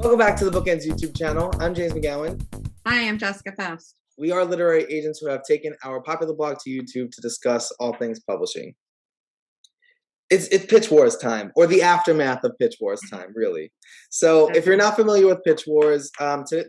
Welcome back to the BookEnds YouTube channel. I'm James McGowan. Hi, I'm Jessica Faust. We are literary agents who have taken our popular blog to YouTube to discuss all things publishing. It's Pitch Wars time, or the aftermath of Pitch Wars time, really. So if you're not familiar with Pitch Wars,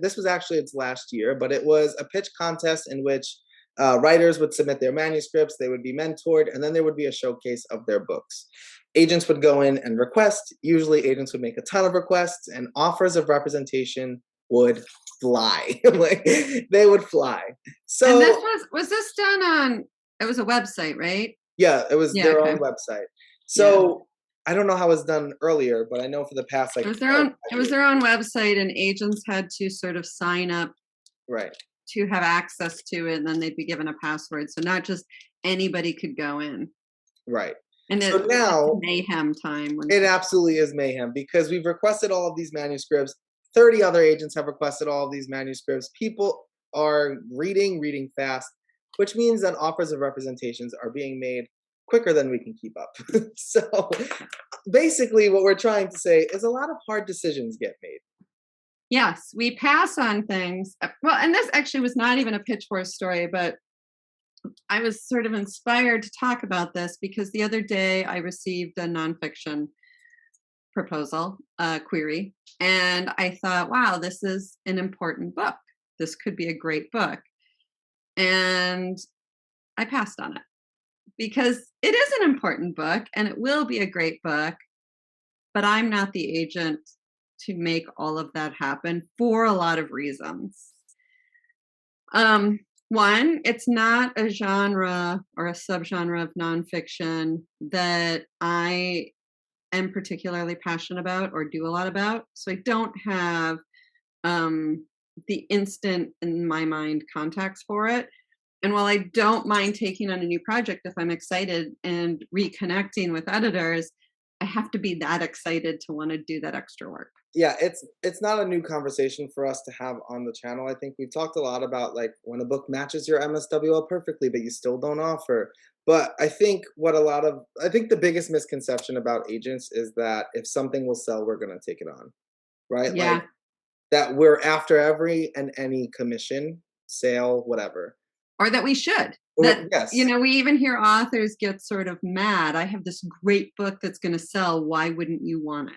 this was actually its last year, but it was a pitch contest in which writers would submit their manuscripts, they would be mentored, and then there would be a showcase of their books. Agents would go in and request. Usually agents would make a ton of requests, and offers of representation would fly. Like, they would fly. So, and this was this done on, it was a website, right? Yeah, it was their own website. So I don't know how it was done earlier, but I know for the past, like, it was their own website, and agents had to sort of sign up to have access to it, and then they'd be given a password. So not just anybody could go in. Right. And so now mayhem time. It absolutely is mayhem, because we've requested all of these manuscripts. 30 other agents have requested all of these manuscripts. People are reading fast, which means that offers of representations are being made quicker than we can keep up. So basically what we're trying to say is a lot of hard decisions get made. Yes, we pass on things. Well, and this actually was not even a Pitch Wars story, but I was sort of inspired to talk about this because the other day I received a nonfiction proposal, query, and I thought, wow, this is an important book. This could be a great book. And I passed on it because it is an important book and it will be a great book, but I'm not the agent to make all of that happen for a lot of reasons. One, it's not a genre or a subgenre of nonfiction that I am particularly passionate about or do a lot about. So I don't have the instant, in my mind, context for it. And while I don't mind taking on a new project if I'm excited and reconnecting with editors, I have to be that excited to want to do that extra work. Yeah, it's not a new conversation for us to have on the channel. I think we've talked a lot about, like, when a book matches your MSWL perfectly, but you still don't offer. But I think the biggest misconception about agents is that if something will sell, we're going to take it on, right? Yeah. Like, that we're after every and any commission, sale, whatever. Or that we should. Yes. You know, we even hear authors get sort of mad. I have this great book that's going to sell. Why wouldn't you want it?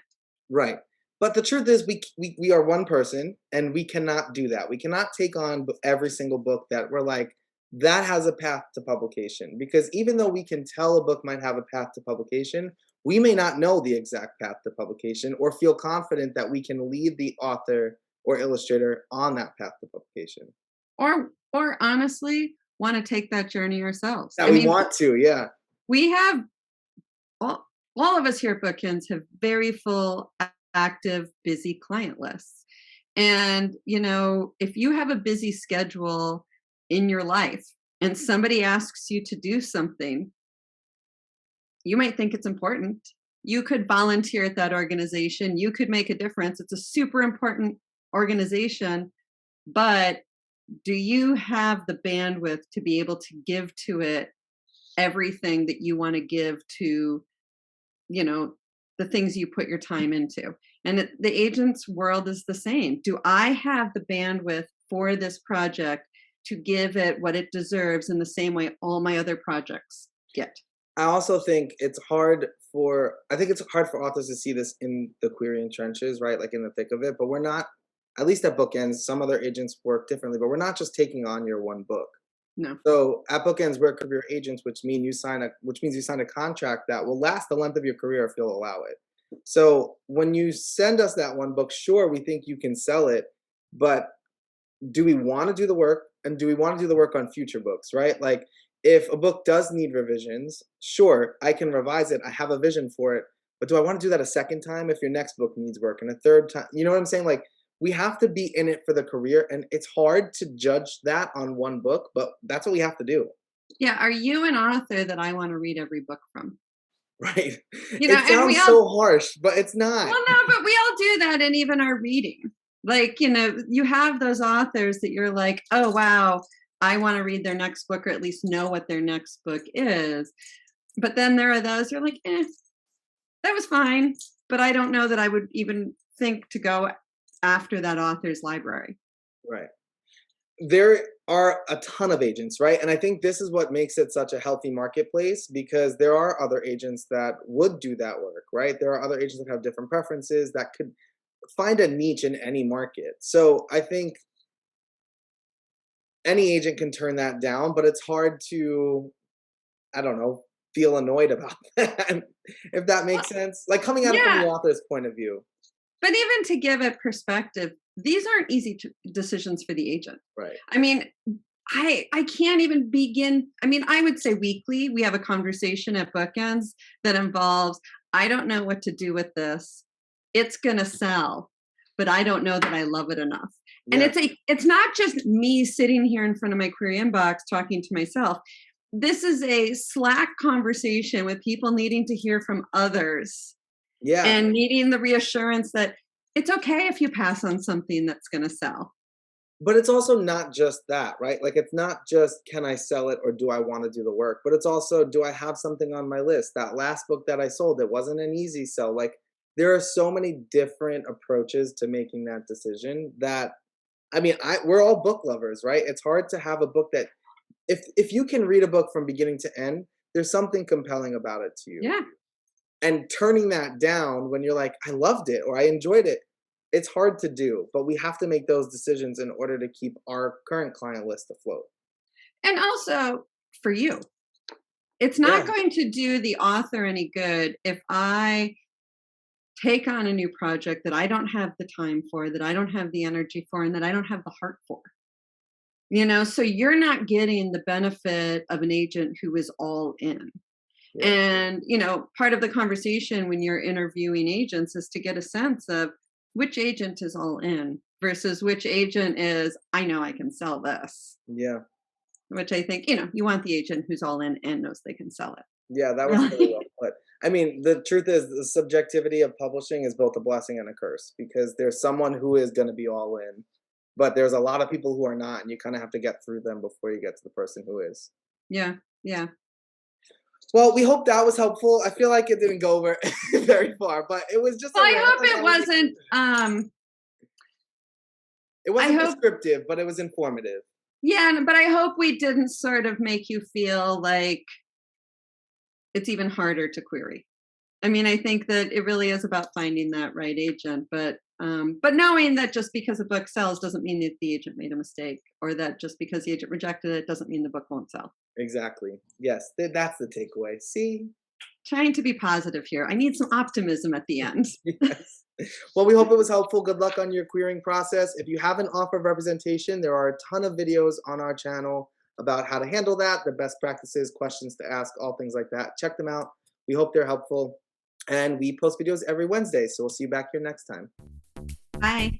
Right. But the truth is, we are one person, and we cannot do that. We cannot take on every single book that we're like, that has a path to publication. Because even though we can tell a book might have a path to publication, we may not know the exact path to publication or feel confident that we can lead the author or illustrator on that path to publication. Or honestly, want to take that journey ourselves. Yeah, we want to, yeah. We have, all of us here at BookEnds have very full, active, busy client lists. And, you know, if you have a busy schedule in your life and somebody asks you to do something, you might think it's important. You could volunteer at that organization. You could make a difference. It's a super important organization, but do you have the bandwidth to be able to give to it everything that you want to give to, you know, the things you put your time into? And the agent's world is the same. Do I have the bandwidth for this project to give it what it deserves in the same way all my other projects get? I also think it's hard for authors to see this in the querying trenches, right? Like in the thick of it, but we're not, at least at BookEnds, some other agents work differently, but we're not just taking on your one book. No. So at BookEnds, we're career agents, which means you sign a contract that will last the length of your career if you'll allow it. So when you send us that one book, sure, we think you can sell it, but do we want to do the work? And do we want to do the work on future books, right? Like, if a book does need revisions, sure, I can revise it. I have a vision for it. But do I want to do that a second time if your next book needs work, and a third time? You know what I'm saying? Like, we have to be in it for the career, and it's hard to judge that on one book, but that's what we have to do. Yeah. Are you an author that I want to read every book from? Right. You know, it sounds so harsh, but it's not. Well, no, but we all do that in even our reading. Like, you know, you have those authors that you're like, oh, wow, I want to read their next book, or at least know what their next book is. But then there are those who are like, that was fine, but I don't know that I would even think to go after that author's library. Right. There are a ton of agents, right? And I think this is what makes it such a healthy marketplace, because there are other agents that would do that work, right? There are other agents that have different preferences that could find a niche in any market. So I think any agent can turn that down, but it's hard to, I don't know, feel annoyed about that, if that Well, makes sense. Like coming at it from the yeah, author's point of view. but even to give it perspective, these aren't easy decisions for the agent. Right. I mean, I can't even begin. I mean, I would say weekly we have a conversation at Bookends that involves, I don't know what to do with this. It's going to sell, but I don't know that I love it enough. And Yeah. it's not just me sitting here in front of my query inbox talking to myself. This is a Slack conversation with people needing to hear from others Yeah. and needing the reassurance that it's okay if you pass on something that's going to sell. But it's also not just that, right? Like it's not just can I sell it or do I want to do the work, but it's also do I have something on my list? That last book that I sold, it wasn't an easy sell. Like there are so many different approaches to making that decision that I mean, we're all book lovers, right? It's hard to have a book that if you can read a book from beginning to end, there's something compelling about it to you. Yeah. And turning that down when you're like, I loved it or I enjoyed it, it's hard to do, but we have to make those decisions in order to keep our current client list afloat. And also for you, it's not Yeah, going to do the author any good if I take on a new project that I don't have the time for, that I don't have the energy for, and that I don't have the heart for. So you're not getting the benefit of an agent who is all in. yeah. And, part of the conversation when you're interviewing agents is to get a sense of which agent is all in versus which agent is, I know I can sell this, Yeah. which I think, you want the agent who's all in and knows they can sell it. Yeah, that was really Really. well put. I mean, the truth is the subjectivity of publishing is both a blessing and a curse because there's someone who is going to be all in, but there's a lot of people who are not, and you kind of have to get through them before you get to the person who is. Yeah. Yeah. Well, we hope that was helpful. I feel like it didn't go very, very far, but it was just Well, a I rant. hope And it wasn't, it I wasn't hope, descriptive, but it was informative. yeah, but I hope we didn't sort of make you feel like it's even harder to query. I mean, I think that it really is about finding that right agent, but knowing that just because a book sells doesn't mean that the agent made a mistake, or that just because the agent rejected it doesn't mean the book won't sell. Exactly. Yes, that's the takeaway. See? Trying to be positive here. I need some optimism at the end. Yes. Well, we hope it was helpful. Good luck on your querying process. If you have an offer of representation, there are a ton of videos on our channel about how to handle that, the best practices, questions to ask, all things like that. Check them out. We hope they're helpful. And we post videos every Wednesday, so we'll see you back here next time. Bye.